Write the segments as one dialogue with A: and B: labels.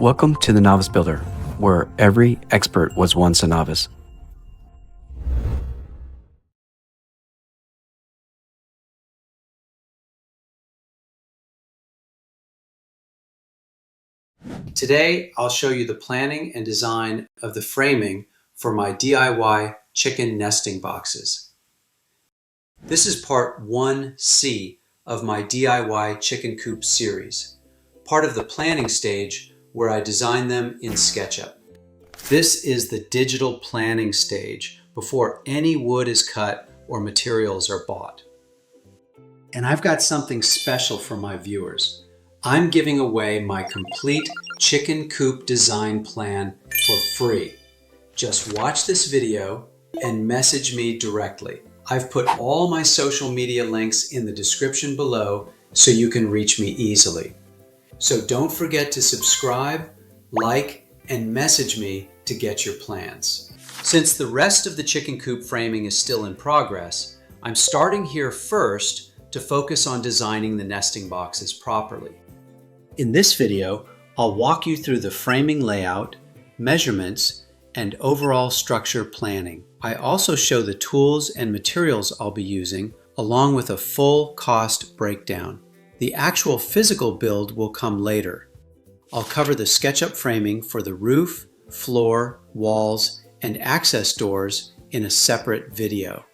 A: Welcome to the Novice Builder, where every expert was once a novice. Today, I'll show you the planning and design of the framing for my DIY chicken nesting boxes. This is part 1C of my DIY chicken coop series, part of the planning stage where I design them in SketchUp. This is the digital planning stage before any wood is cut or materials are bought. And I've got something special for my viewers. I'm giving away my complete Chicken Coop Design Plan for free. Just watch this video and message me directly. I've put all my social media links in the description below so you can reach me easily. So don't forget to subscribe, like, and message me to get your plans. Since the rest of the chicken coop framing is still in progress, I'm starting here first to focus on designing the nesting boxes properly. In this video, I'll walk you through the framing layout, measurements, and overall structure planning. I also show the tools and materials I'll be using, along with a full cost breakdown. The actual physical build will come later. I'll cover the SketchUp framing for the roof, floor, walls, and access doors in a separate video.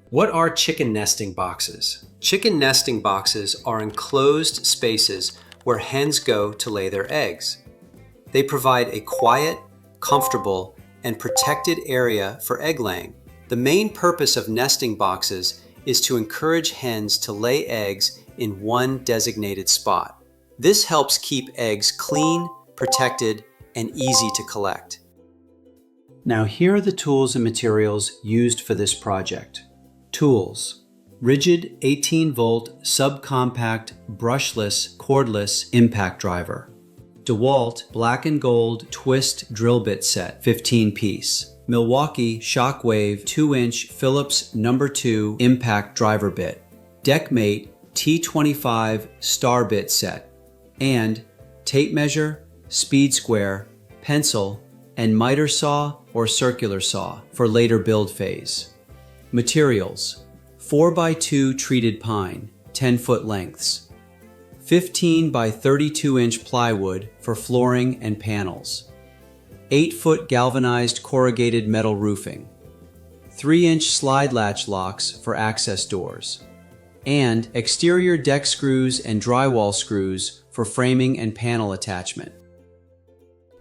A: What are chicken nesting boxes? Chicken nesting boxes are enclosed spaces where hens go to lay their eggs. They provide a quiet, comfortable, and protected area for egg laying. The main purpose of nesting boxes is to encourage hens to lay eggs in one designated spot. This helps keep eggs clean, protected, and easy to collect. Now here are the tools and materials used for this project. Tools: rigid 18-volt subcompact brushless cordless impact driver. DeWalt black and gold twist drill bit set 15-piece. Milwaukee Shockwave 2-inch Phillips No. 2 impact driver bit. Deckmate T25 star bit set. And tape measure, speed square, pencil, and miter saw or circular saw for later build phase. Materials: 4x2 treated pine, 10-foot lengths. 15 by 32-inch plywood for flooring and panels. 8-foot galvanized corrugated metal roofing. 3-inch slide latch locks for access doors. And exterior deck screws and drywall screws for framing and panel attachment.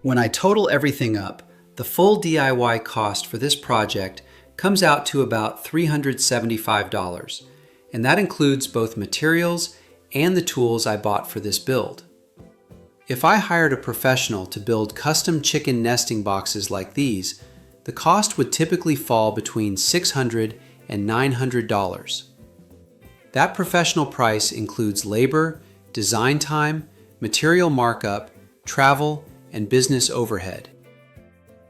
A: When I total everything up, the full DIY cost for this project comes out to about $375, and that includes both materials and the tools I bought for this build. If I hired a professional to build custom chicken nesting boxes like these, the cost would typically fall between $600 and $900. That professional price includes labor, design time, material markup, travel, and business overhead.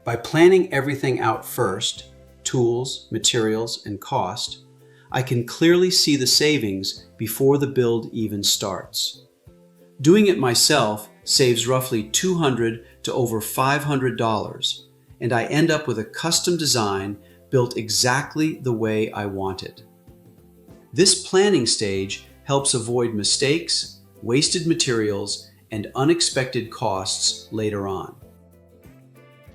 A: By planning everything out first, tools, materials, and cost, I can clearly see the savings before the build even starts. Doing it myself saves roughly $200 to over $500, and I end up with a custom design built exactly the way I want it. This planning stage helps avoid mistakes, wasted materials, and unexpected costs later on.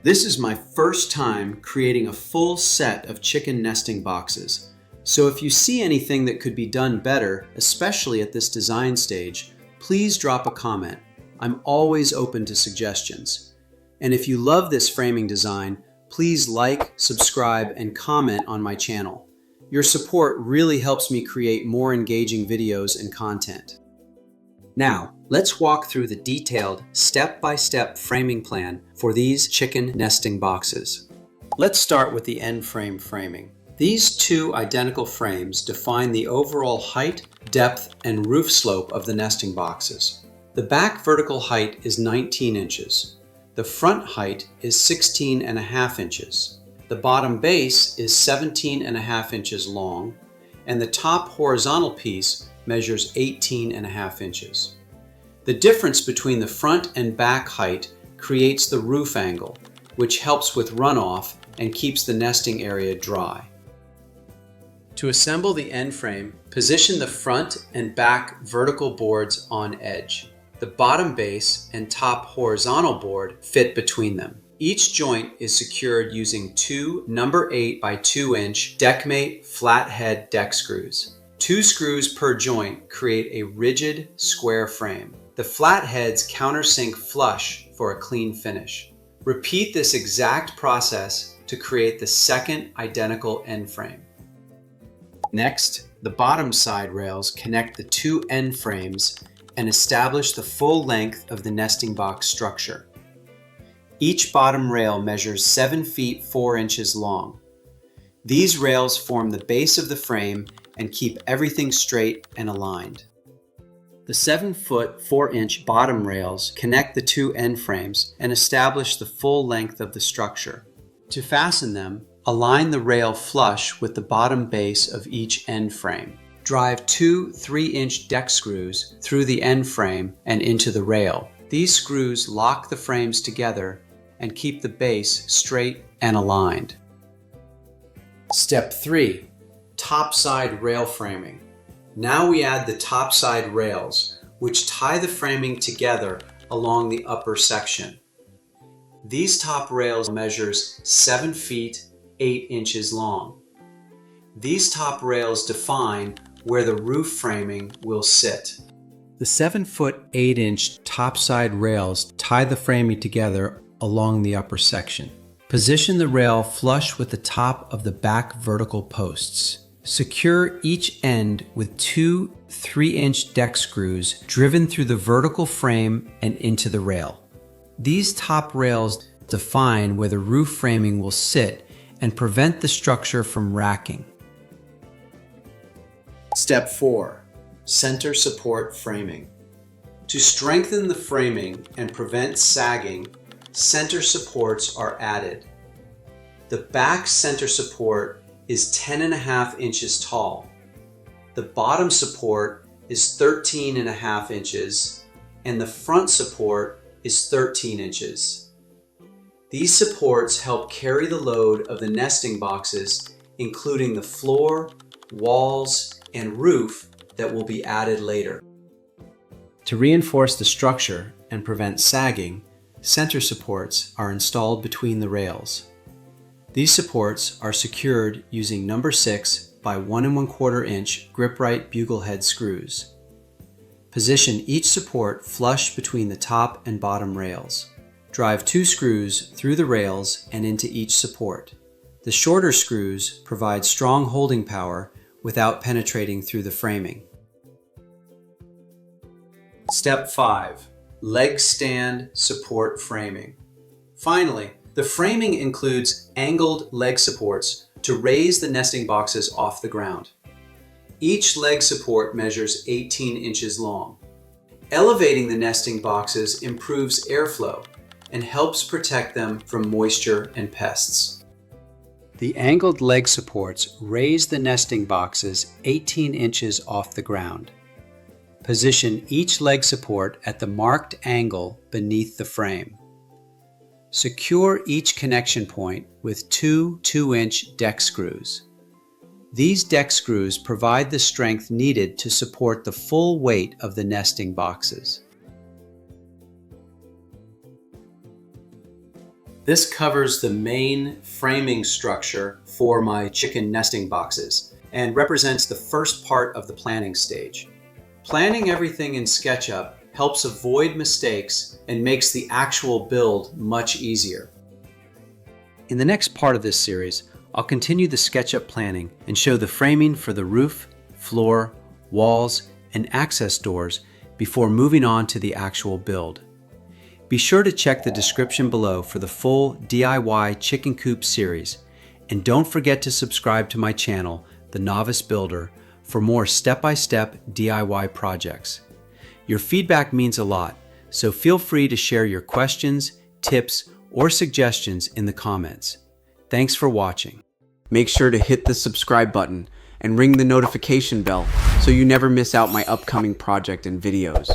A: This is my first time creating a full set of chicken nesting boxes, so if you see anything that could be done better, especially at this design stage, please drop a comment. I'm always open to suggestions. And if you love this framing design, please like, subscribe, and comment on my channel. Your support really helps me create more engaging videos and content. Now, let's walk through the detailed step-by-step framing plan for these chicken nesting boxes. Let's start with the end frame framing. These two identical frames define the overall height, depth, and roof slope of the nesting boxes. The back vertical height is 19 inches. The front height is 16.5 inches. The bottom base is 17.5 inches long, and the top horizontal piece measures 18.5 inches. The difference between the front and back height creates the roof angle, which helps with runoff and keeps the nesting area dry. To assemble the end frame, position the front and back vertical boards on edge. The bottom base and top horizontal board fit between them. Each joint is secured using two number 8 by 2 inch Deckmate flathead deck screws. 2 screws per joint create a rigid square frame. The flatheads countersink flush for a clean finish. Repeat this exact process to create the second identical end frame. Next, the bottom side rails connect the 2 end frames and establish the full length of the nesting box structure. Each bottom rail measures 7 feet 4 inches long. These rails form the base of the frame and keep everything straight and aligned. The 7-foot 4-inch bottom rails connect the 2 end frames and establish the full length of the structure. To fasten them, align the rail flush with the bottom base of each end frame. Drive 2 3-inch deck screws through the end frame and into the rail. These screws lock the frames together and keep the base straight and aligned. Step 3. Topside rail framing. Now we add the topside rails, which tie the framing together along the upper section. These top rails measures 7 feet 8 inches long. These top rails define where the roof framing will sit. The 7-foot 8-inch topside rails tie the framing together along the upper section. Position the rail flush with the top of the back vertical posts. Secure each end with 2 3-inch deck screws driven through the vertical frame and into the rail. These top rails define where the roof framing will sit and prevent the structure from racking. Step 4. Center support framing. To strengthen the framing and prevent sagging, center supports are added. The back center support is 10.5 inches tall. The bottom support is 13.5 inches, and the front support is 13 inches. These supports help carry the load of the nesting boxes, including the floor, walls, and roof that will be added later. To reinforce the structure and prevent sagging, center supports are installed between the rails. These supports are secured using number 6 by 1 1/4 inch grip-right bugle head screws. Position each support flush between the top and bottom rails. Drive 2 screws through the rails and into each support. The shorter screws provide strong holding power without penetrating through the framing. Step 5. Leg stand support framing. Finally, the framing includes angled leg supports to raise the nesting boxes off the ground. Each leg support measures 18 inches long. Elevating the nesting boxes improves airflow and helps protect them from moisture and pests. The angled leg supports raise the nesting boxes 18 inches off the ground. Position each leg support at the marked angle beneath the frame. Secure each connection point with 2 2-inch deck screws. These deck screws provide the strength needed to support the full weight of the nesting boxes. This covers the main framing structure for my chicken nesting boxes and represents the first part of the planning stage. Planning everything in SketchUp helps avoid mistakes and makes the actual build much easier. In the next part of this series, I'll continue the SketchUp planning and show the framing for the roof, floor, walls, and access doors before moving on to the actual build. Be sure to check the description below for the full DIY Chicken Coop series, and don't forget to subscribe to my channel, The Novice Builder, for more step-by-step DIY projects. Your feedback means a lot, so feel free to share your questions, tips, or suggestions in the comments. Thanks for watching.
B: Make sure to hit the subscribe button and ring the notification bell so you never miss out my upcoming project and videos.